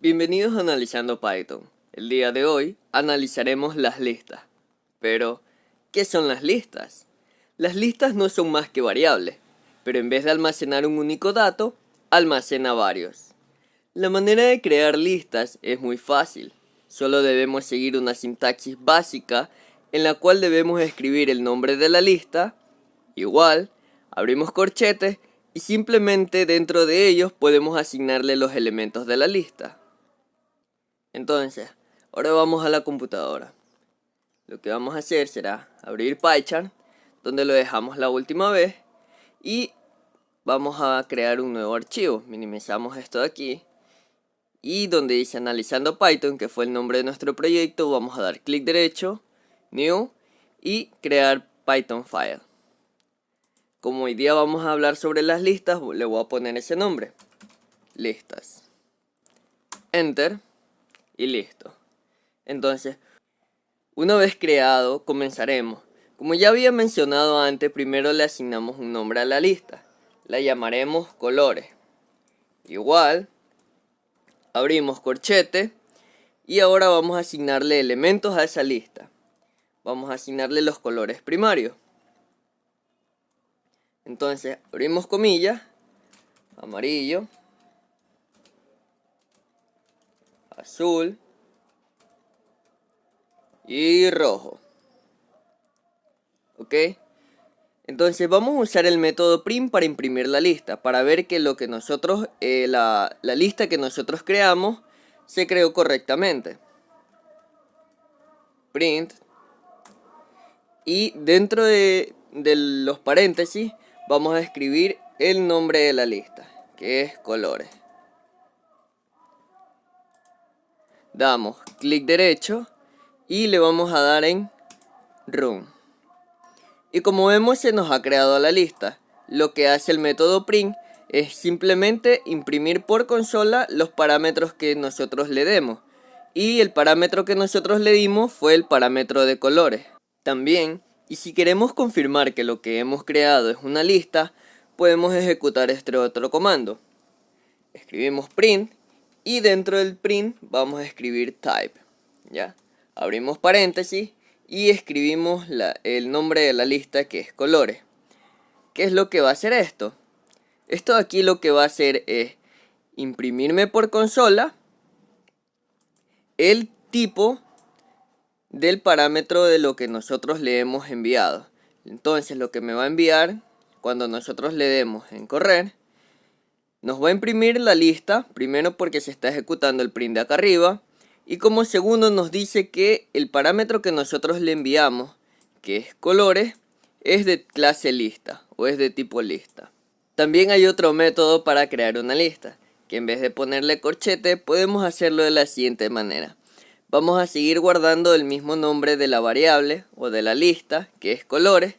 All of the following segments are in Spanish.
Bienvenidos a Analizando Python. El día de hoy analizaremos las listas. Pero, ¿qué son las listas? Las listas no son más que variables, pero en vez de almacenar un único dato, almacena varios. La manera de crear listas es muy fácil. Solo debemos seguir una sintaxis básica en la cual debemos escribir el nombre de la lista, igual, abrimos corchetes y simplemente dentro de ellos podemos asignarle los elementos de la lista. Entonces, ahora vamos a la computadora. Lo que vamos a hacer será abrir PyCharm, donde lo dejamos la última vez, y vamos a crear un nuevo archivo. Minimizamos esto de aquí, y donde dice Analizando Python, que fue el nombre de nuestro proyecto, vamos a dar clic derecho, New, y crear Python File. Como hoy día vamos a hablar sobre las listas, le voy a poner ese nombre, listas. Enter, y listo. Entonces, una vez creado, comenzaremos. Como ya había mencionado antes, primero le asignamos un nombre a la lista. La llamaremos colores. Igual, abrimos corchete y ahora vamos a asignarle elementos a esa lista. Vamos a asignarle los colores primarios. Entonces, abrimos comillas, amarillo, azul y rojo. ¿Ok? Entonces vamos a usar el método print para imprimir la lista, para ver que lo que nosotros, la lista que nosotros creamos se creó correctamente. Print. Y dentro de los paréntesis vamos a escribir el nombre de la lista, que es colores. Damos clic derecho y le vamos a dar en Run. Y como vemos, se nos ha creado la lista. Lo que hace el método print es simplemente imprimir por consola los parámetros que nosotros le demos. Y el parámetro que nosotros le dimos fue el parámetro de colores. También, y si queremos confirmar que lo que hemos creado es una lista, podemos ejecutar este otro comando. Escribimos print y dentro del print vamos a escribir type. ¿Ya? Abrimos paréntesis y escribimos el nombre de la lista, que es colores. ¿Qué es lo que va a hacer esto? Esto de aquí lo que va a hacer es imprimirme por consola el tipo del parámetro de lo que nosotros le hemos enviado. Entonces lo que me va a enviar cuando nosotros le demos en correr, nos va a imprimir la lista, primero porque se está ejecutando el print de acá arriba, y como segundo nos dice que el parámetro que nosotros le enviamos, que es colores, es de clase lista o es de tipo lista. También hay otro método para crear una lista, que en vez de ponerle corchete podemos hacerlo de la siguiente manera. Vamos a seguir guardando el mismo nombre de la variable o de la lista, que es colores,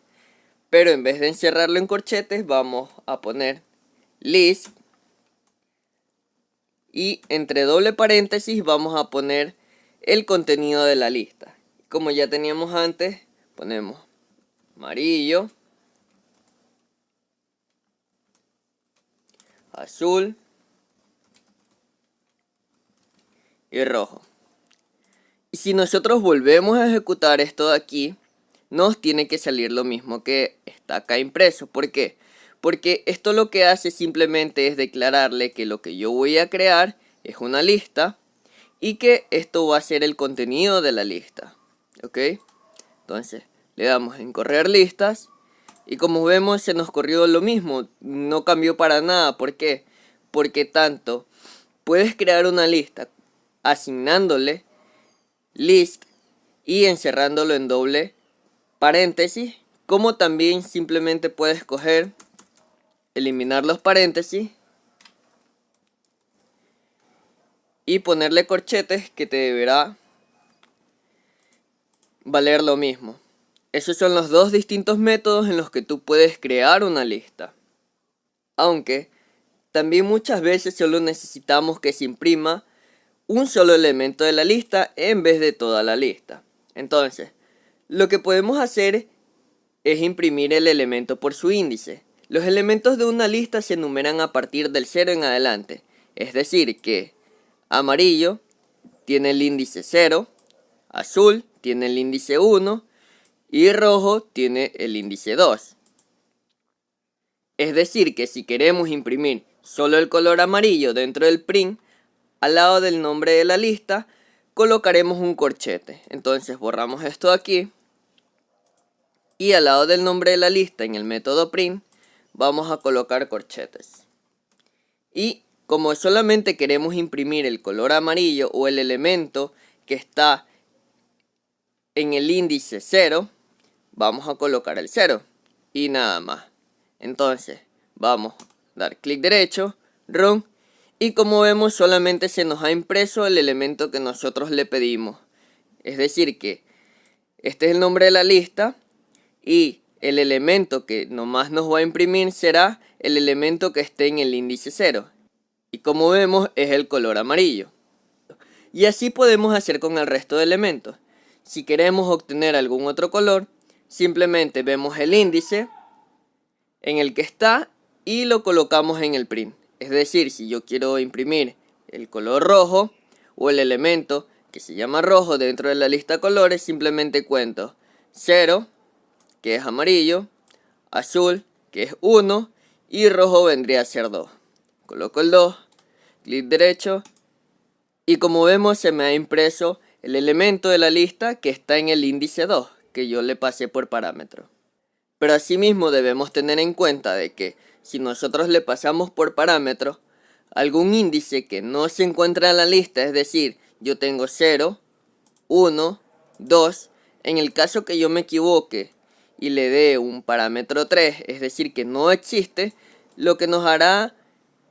pero en vez de encerrarlo en corchetes vamos a poner list. Y entre doble paréntesis vamos a poner el contenido de la lista. Como ya teníamos antes, ponemos amarillo, azul y rojo. Y si nosotros volvemos a ejecutar esto de aquí, nos tiene que salir lo mismo que está acá impreso. ¿Por qué? Porque esto lo que hace simplemente es declararle que lo que yo voy a crear es una lista y que esto va a ser el contenido de la lista. ¿Ok? Entonces le damos en correr listas y como vemos se nos corrió lo mismo, no cambió para nada. ¿Por qué? Porque tanto puedes crear una lista asignándole list y encerrándolo en doble paréntesis, como también simplemente puedes coger, eliminar los paréntesis y ponerle corchetes, que te deberá valer lo mismo. Esos son los dos distintos métodos en los que tú puedes crear una lista. Aunque también muchas veces solo necesitamos que se imprima un solo elemento de la lista en vez de toda la lista. Entonces, lo que podemos hacer es imprimir el elemento por su índice. Los elementos de una lista se enumeran a partir del 0 en adelante. Es decir que Amarillo tiene el índice 0, azul tiene el índice 1 y rojo tiene el índice 2. Es decir que si queremos imprimir solo el color amarillo dentro del print, al lado del nombre de la lista colocaremos un corchete. Entonces borramos esto de aquí y al lado del nombre de la lista en el método print vamos a colocar corchetes. Y como solamente queremos imprimir el color amarillo o el elemento que está en el índice 0, vamos a colocar el 0 y nada más. Entonces vamos a dar clic derecho, Run, y como vemos solamente se nos ha impreso el elemento que nosotros le pedimos. Es decir que este es el nombre de la lista y el elemento que nomás nos va a imprimir será el elemento que esté en el índice 0. Y como vemos es el color amarillo. Y así podemos hacer con el resto de elementos. Si queremos obtener algún otro color, simplemente vemos el índice en el que está y lo colocamos en el print. Es decir, si yo quiero imprimir el color rojo o el elemento que se llama rojo dentro de la lista colores, simplemente cuento 0, que es amarillo, azul, que es 1, y rojo vendría a ser 2. Coloco el 2, clic derecho, y como vemos se me ha impreso el elemento de la lista que está en el índice 2, que yo le pasé por parámetro. Pero asimismo debemos tener en cuenta de que si nosotros le pasamos por parámetro algún índice que no se encuentra en la lista, es decir, yo tengo 0, 1, 2, en el caso que yo me equivoque y le dé un parámetro 3, es decir, que no existe, lo que nos hará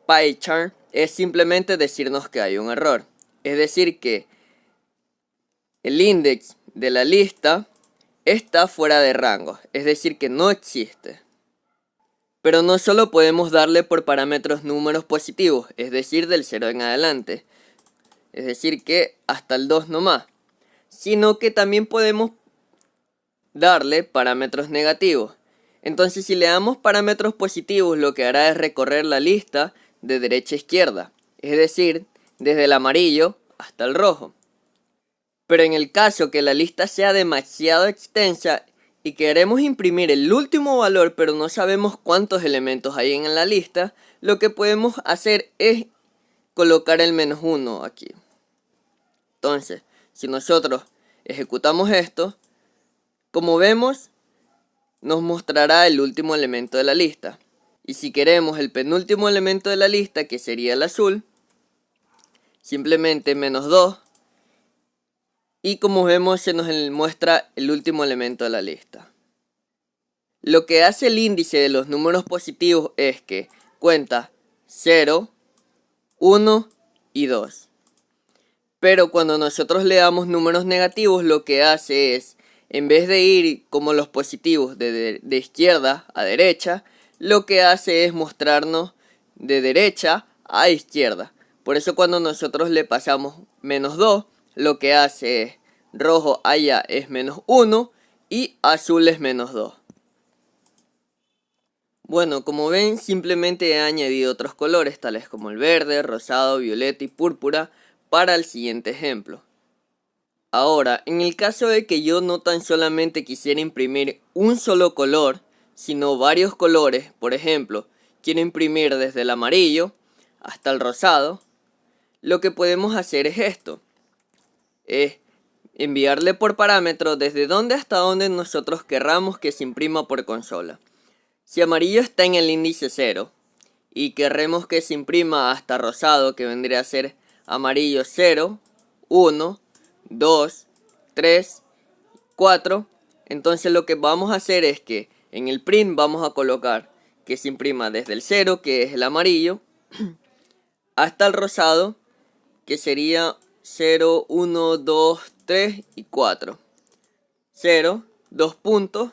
PyCharm es simplemente decirnos que hay un error. Es decir, que el índice de la lista está fuera de rango, es decir, que no existe. Pero no solo podemos darle por parámetros números positivos, es decir, del 0 en adelante, es decir, que hasta el 2 nomás, sino que también podemos darle parámetros negativos. Entonces, si le damos parámetros positivos, lo que hará es recorrer la lista de derecha a izquierda, es decir, desde el amarillo hasta el rojo. Pero en el caso que la lista sea demasiado extensa y queremos imprimir el último valor pero no sabemos cuántos elementos hay en la lista, lo que podemos hacer es colocar el -1 aquí. Entonces, si nosotros ejecutamos esto, como vemos, nos mostrará el último elemento de la lista. Y si queremos el penúltimo elemento de la lista, que sería el azul, simplemente -2. Y como vemos se nos muestra el último elemento de la lista. Lo que hace el índice de los números positivos es que cuenta 0, 1 y 2. Pero cuando nosotros le damos números negativos, lo que hace es, en vez de ir como los positivos de izquierda a derecha, lo que hace es mostrarnos de derecha a izquierda. Por eso cuando nosotros le pasamos -2, lo que hace es rojo allá es -1 y azul es -2. Bueno, como ven, simplemente he añadido otros colores tales como el verde, rosado, violeta y púrpura para el siguiente ejemplo. Ahora, en el caso de que yo no tan solamente quisiera imprimir un solo color, sino varios colores, por ejemplo, quiero imprimir desde el amarillo hasta el rosado, lo que podemos hacer es esto. Es enviarle por parámetro desde donde hasta donde nosotros querramos que se imprima por consola. Si amarillo está en el índice 0 y querremos que se imprima hasta rosado, que vendría a ser amarillo 0, 1, 2, 3, 4, entonces lo que vamos a hacer es que en el print vamos a colocar que se imprima desde el 0, que es el amarillo, hasta el rosado, que sería 0, 1, 2, 3 y 4. 0, 2 puntos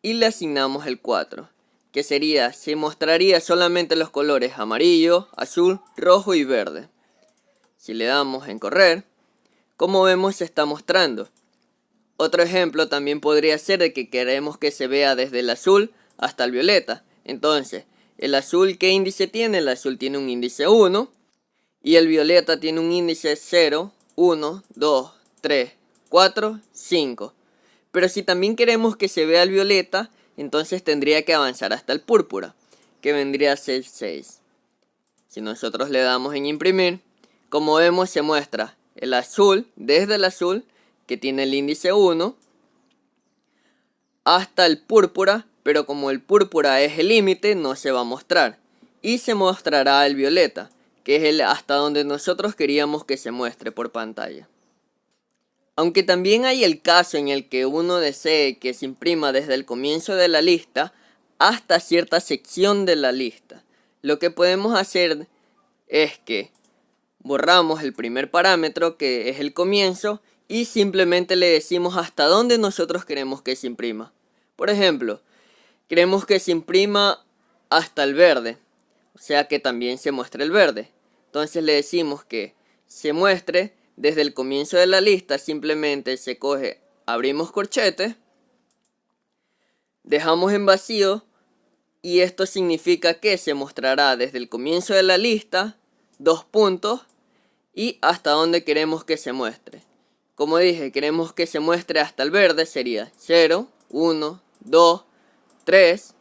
y le asignamos el 4, que sería, se mostraría solamente los colores amarillo, azul, rojo y verde. Si le damos en correr, como vemos se está mostrando. Otro ejemplo también podría ser de que queremos que se vea desde el azul hasta el violeta. Entonces, el azul, ¿qué índice tiene? El azul tiene un índice 1 y el violeta tiene un índice 0, 1, 2, 3, 4, 5. Pero si también queremos que se vea el violeta, entonces tendría que avanzar hasta el púrpura, que vendría a ser 6. Si nosotros le damos en imprimir, como vemos se muestra el azul, desde el azul, que tiene el índice 1, hasta el púrpura, pero como el púrpura es el límite, no se va a mostrar. Y se mostrará el violeta, que es el hasta donde nosotros queríamos que se muestre por pantalla. Aunque también hay el caso en el que uno desee que se imprima desde el comienzo de la lista hasta cierta sección de la lista. Lo que podemos hacer es que borramos el primer parámetro, que es el comienzo, y simplemente le decimos hasta dónde nosotros queremos que se imprima. Por ejemplo, queremos que se imprima hasta el verde, o sea que también se muestre el verde. Entonces le decimos que se muestre desde el comienzo de la lista. Simplemente se coge, abrimos corchetes, dejamos en vacío, y esto significa que se mostrará desde el comienzo de la lista, 2 puntos, y hasta donde queremos que se muestre. Como dije, queremos que se muestre hasta el verde, sería 0, 1, 2, 3.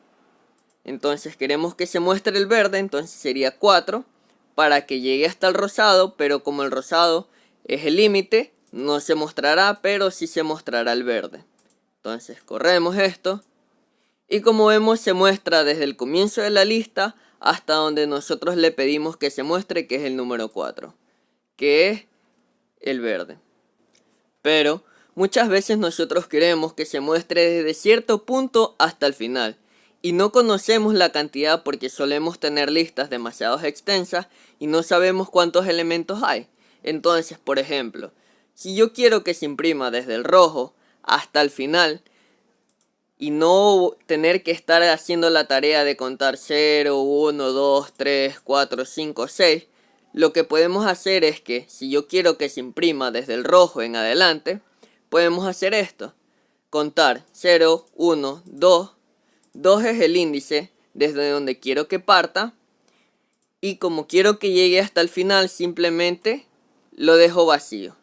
Entonces queremos que se muestre el verde, entonces sería 4, para que llegue hasta el rosado, pero como el rosado es el límite, no se mostrará, pero sí se mostrará el verde. Entonces corremos esto, y como vemos se muestra desde el comienzo de la lista hasta donde nosotros le pedimos que se muestre, que es el número 4, que es el verde. Pero muchas veces nosotros queremos que se muestre desde cierto punto hasta el final, y no conocemos la cantidad porque solemos tener listas demasiado extensas y no sabemos cuántos elementos hay. Entonces, por ejemplo, si yo quiero que se imprima desde el rojo hasta el final y no tener que estar haciendo la tarea de contar 0, 1, 2, 3, 4, 5, 6, lo que podemos hacer es que si yo quiero que se imprima desde el rojo en adelante, podemos hacer esto: contar 0, 1, 2, 2 es el índice desde donde quiero que parta, y como quiero que llegue hasta el final, simplemente lo dejo vacío.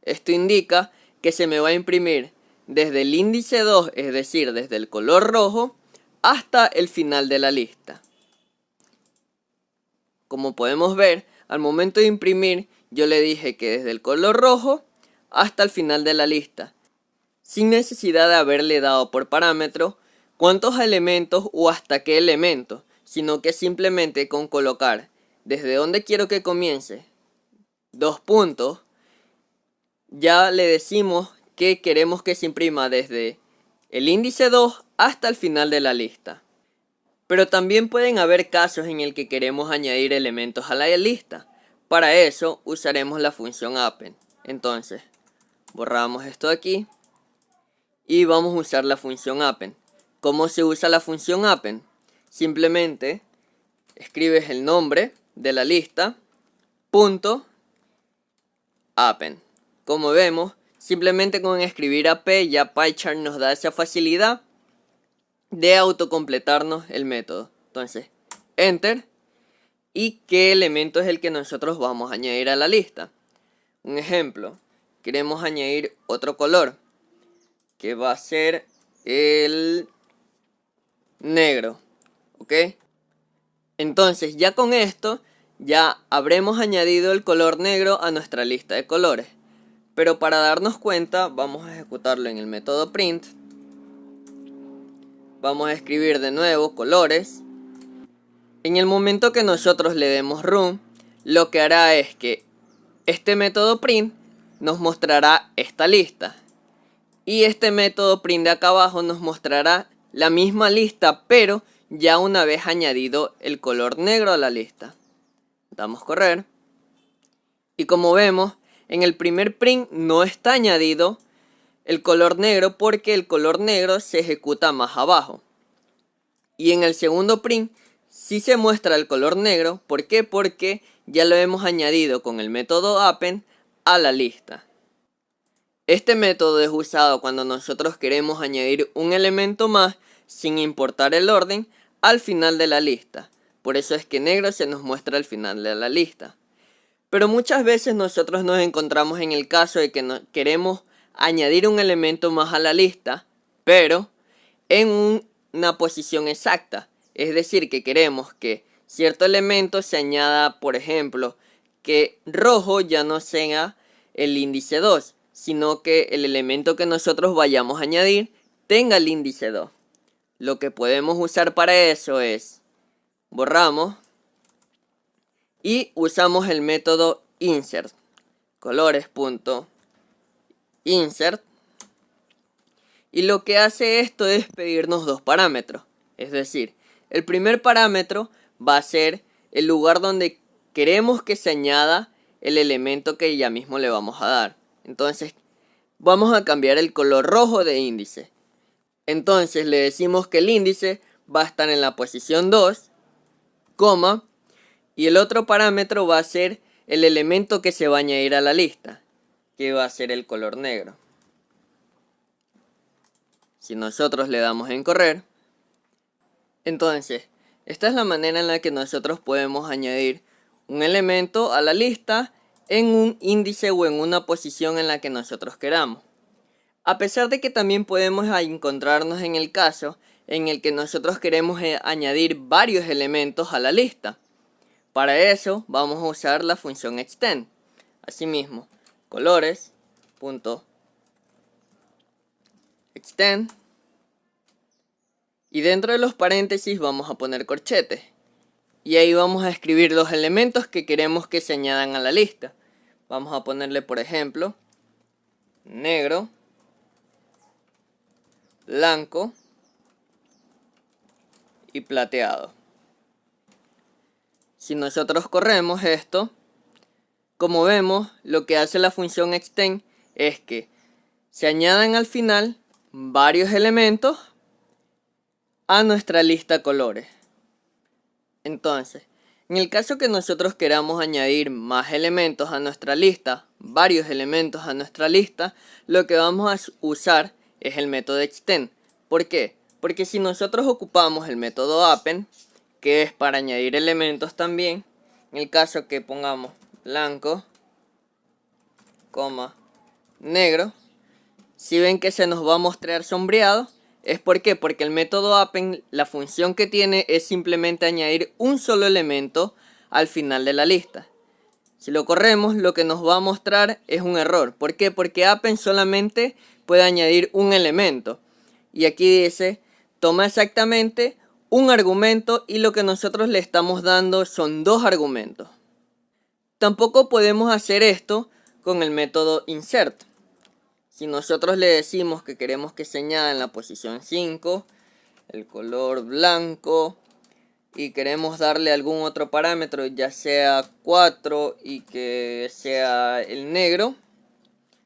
Esto indica que se me va a imprimir desde el índice 2, es decir, desde el color rojo, hasta el final de la lista. Como podemos ver, al momento de imprimir, yo le dije que desde el color rojo hasta el final de la lista, sin necesidad de haberle dado por parámetro cuántos elementos o hasta qué elemento, sino que simplemente con colocar desde donde quiero que comience 2 puntos, ya le decimos que queremos que se imprima desde el índice 2 hasta el final de la lista. Pero también pueden haber casos en el que queremos añadir elementos a la lista. Para eso usaremos la función append. Entonces, borramos esto de aquí y vamos a usar la función append. ¿Cómo se usa la función append? Simplemente escribes el nombre de la lista, punto, append. Como vemos, simplemente con escribir ap ya PyCharm nos da esa facilidad de autocompletarnos el método. Entonces, enter, y qué elemento es el que nosotros vamos a añadir a la lista. Un ejemplo, queremos añadir otro color, que va a ser el negro, ¿ok? Entonces ya con esto ya habremos añadido el color negro a nuestra lista de colores. Pero para darnos cuenta, vamos a ejecutarlo en el método print. Vamos a escribir de nuevo colores. En el momento que nosotros le demos run, lo que hará es que este método print nos mostrará esta lista. Y este método print de acá abajo nos mostrará la misma lista, pero ya una vez añadido el color negro a la lista. Damos correr. Y como vemos, en el primer print no está añadido el color negro porque el color negro se ejecuta más abajo. Y en el segundo print sí se muestra el color negro. ¿Por qué? Porque ya lo hemos añadido con el método append a la lista. Este método es usado cuando nosotros queremos añadir un elemento más sin importar el orden al final de la lista. Por eso es que negro se nos muestra al final de la lista. Pero muchas veces nosotros nos encontramos en el caso de que queremos añadir un elemento más a la lista, pero en una posición exacta. Es decir, que queremos que cierto elemento se añada, por ejemplo, que rojo ya no sea el índice 2, sino que el elemento que nosotros vayamos a añadir tenga el índice 2. Lo que podemos usar para eso es borramos y usamos el método insert, colores.insert, y lo que hace esto es pedirnos dos parámetros. Es decir, el primer parámetro va a ser el lugar donde queremos que se añada el elemento que ya mismo le vamos a dar. Entonces vamos a cambiar el color rojo de índice. Entonces le decimos que el índice va a estar en la posición 2, coma, y el otro parámetro va a ser el elemento que se va a añadir a la lista, que va a ser el color negro. Si nosotros le damos en correr, entonces esta es la manera en la que nosotros podemos añadir un elemento a la lista en un índice o en una posición en la que nosotros queramos. A pesar de que también podemos encontrarnos en el caso en el que nosotros queremos añadir varios elementos a la lista. Para eso vamos a usar la función extend. Asimismo, colores.extend, y dentro de los paréntesis vamos a poner corchetes. Y ahí vamos a escribir los elementos que queremos que se añadan a la lista. Vamos a ponerle, por ejemplo, negro, blanco y plateado. Si nosotros corremos esto, como vemos, lo que hace la función extend es que se añadan al final varios elementos a nuestra lista colores. Entonces, en el caso que nosotros queramos añadir más elementos a nuestra lista, varios elementos a nuestra lista, lo que vamos a usar es el método extend. ¿Por qué? Porque si nosotros ocupamos el método append, que es para añadir elementos también, en el caso que pongamos blanco, negro, si ven que se nos va a mostrar sombreado, ¿es por qué? Porque el método append, la función que tiene es simplemente añadir un solo elemento al final de la lista. Si lo corremos, lo que nos va a mostrar es un error. ¿Por qué? Porque append solamente puede añadir un elemento. Y aquí dice, toma exactamente un argumento y lo que nosotros le estamos dando son dos argumentos. Tampoco podemos hacer esto con el método insert. Si nosotros le decimos que queremos que se añada en la posición 5 el color blanco y queremos darle algún otro parámetro, ya sea 4 y que sea el negro,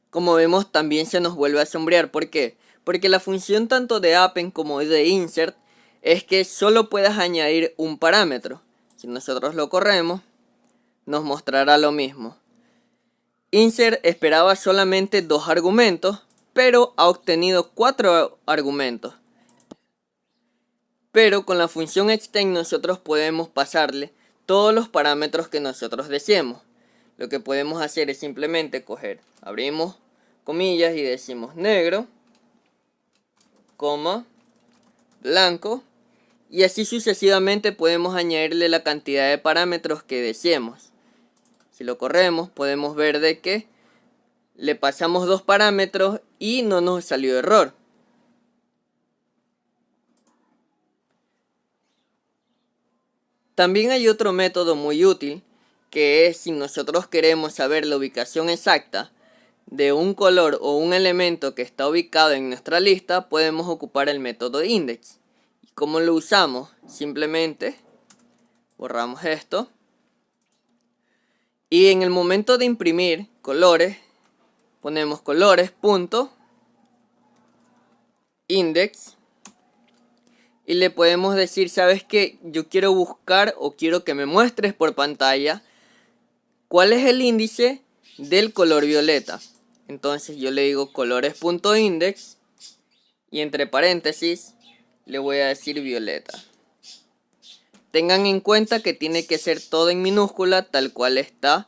como vemos también se nos vuelve a sombrear. ¿Por qué? Porque la función tanto de append como de insert es que solo puedas añadir un parámetro. Si nosotros lo corremos, nos mostrará lo mismo. Insert esperaba solamente dos argumentos, pero ha obtenido 4 argumentos. Pero con la función extend nosotros podemos pasarle todos los parámetros que nosotros deseemos. Lo que podemos hacer es simplemente abrimos comillas y decimos negro, blanco, y así sucesivamente podemos añadirle la cantidad de parámetros que deseemos. Si lo corremos podemos ver de que le pasamos 2 parámetros y no nos salió error. También hay otro método muy útil, que es si nosotros queremos saber la ubicación exacta de un color o un elemento que está ubicado en nuestra lista, podemos ocupar el método index. ¿Y cómo lo usamos? Simplemente borramos esto y en el momento de imprimir colores ponemos colores.index y le podemos decir, ¿sabes qué? Yo quiero buscar o quiero que me muestres por pantalla cuál es el índice del color violeta. Entonces yo le digo colores.index y entre paréntesis le voy a decir violeta. Tengan en cuenta que tiene que ser todo en minúscula tal cual está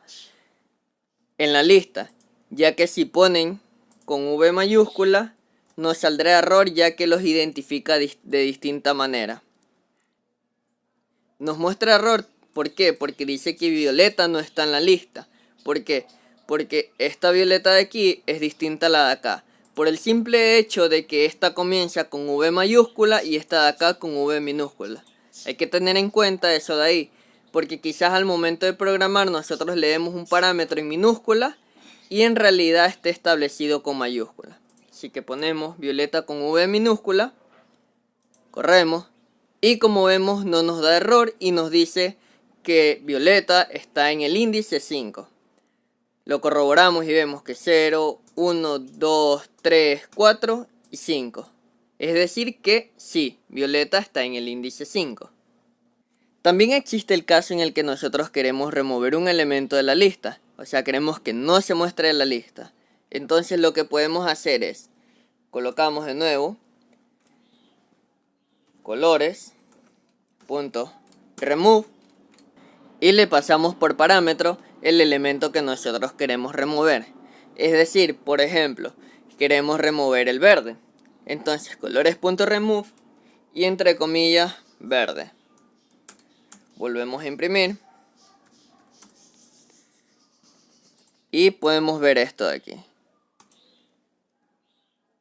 en la lista, ya que si ponen con V mayúscula nos saldrá error ya que los identifica de distinta manera. Nos muestra error, ¿por qué? Porque dice que Violeta no está en la lista. ¿Por qué? Porque esta Violeta de aquí es distinta a la de acá. Por el simple hecho de que esta comienza con V mayúscula y esta de acá con V minúscula. Hay que tener en cuenta eso de ahí. Porque quizás al momento de programar nosotros leemos un parámetro en minúscula y en realidad esté establecido con mayúscula. Así que ponemos Violeta con V minúscula, corremos y como vemos no nos da error y nos dice que Violeta está en el índice 5. Lo corroboramos y vemos que 0, 1, 2, 3, 4 y 5. Es decir que sí, Violeta está en el índice 5. También existe el caso en el que nosotros queremos remover un elemento de la lista. O sea, queremos que no se muestre en la lista. Entonces lo que podemos hacer es, colocamos de nuevo colores, punto, remove, y le pasamos por parámetro el elemento que nosotros queremos remover. Es decir, por ejemplo, queremos remover el verde. Entonces colores.remove y entre comillas verde. Volvemos a imprimir. Y podemos ver esto de aquí.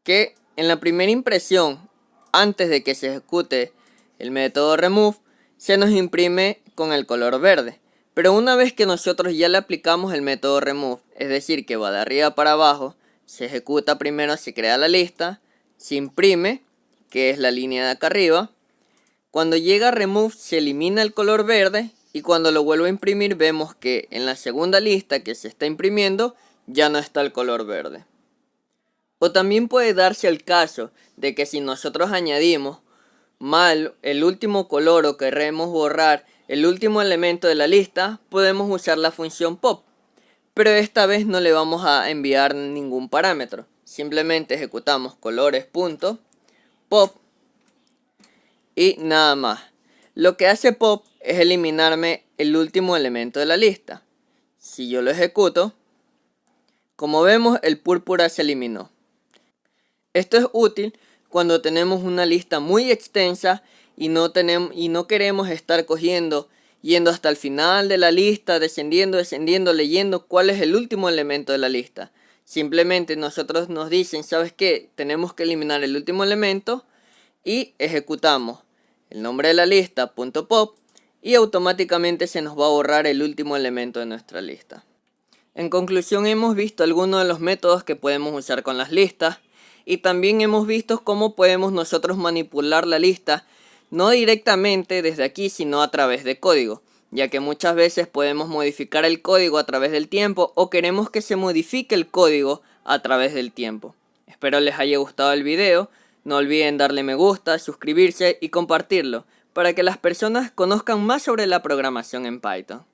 Que en la primera impresión, antes de que se ejecute el método remove, se nos imprime con el color verde. Pero una vez que nosotros ya le aplicamos el método remove, es decir, que va de arriba para abajo, se ejecuta primero, se crea la lista, se imprime, que es la línea de acá arriba. Cuando llega a remove se elimina el color verde y cuando lo vuelvo a imprimir vemos que en la segunda lista que se está imprimiendo ya no está el color verde. O también puede darse el caso de que si nosotros añadimos mal el último color o queremos borrar el último elemento de la lista, podemos usar la función pop. Pero esta vez no le vamos a enviar ningún parámetro. Simplemente ejecutamos colores.pop y nada más. Lo que hace pop es eliminarme el último elemento de la lista. Si yo lo ejecuto, como vemos el púrpura se eliminó. Esto es útil cuando tenemos una lista muy extensa y no queremos estar yendo hasta el final de la lista, descendiendo, leyendo cuál es el último elemento de la lista. Simplemente nosotros nos dicen, ¿sabes qué? Tenemos que eliminar el último elemento y ejecutamos el nombre de la lista, .pop, y automáticamente se nos va a borrar el último elemento de nuestra lista. En conclusión, hemos visto algunos de los métodos que podemos usar con las listas y también hemos visto cómo podemos nosotros manipular la lista no directamente desde aquí, sino a través de código, ya que muchas veces podemos modificar el código a través del tiempo o queremos que se modifique el código a través del tiempo. Espero les haya gustado el video, no olviden darle me gusta, suscribirse y compartirlo para que las personas conozcan más sobre la programación en Python.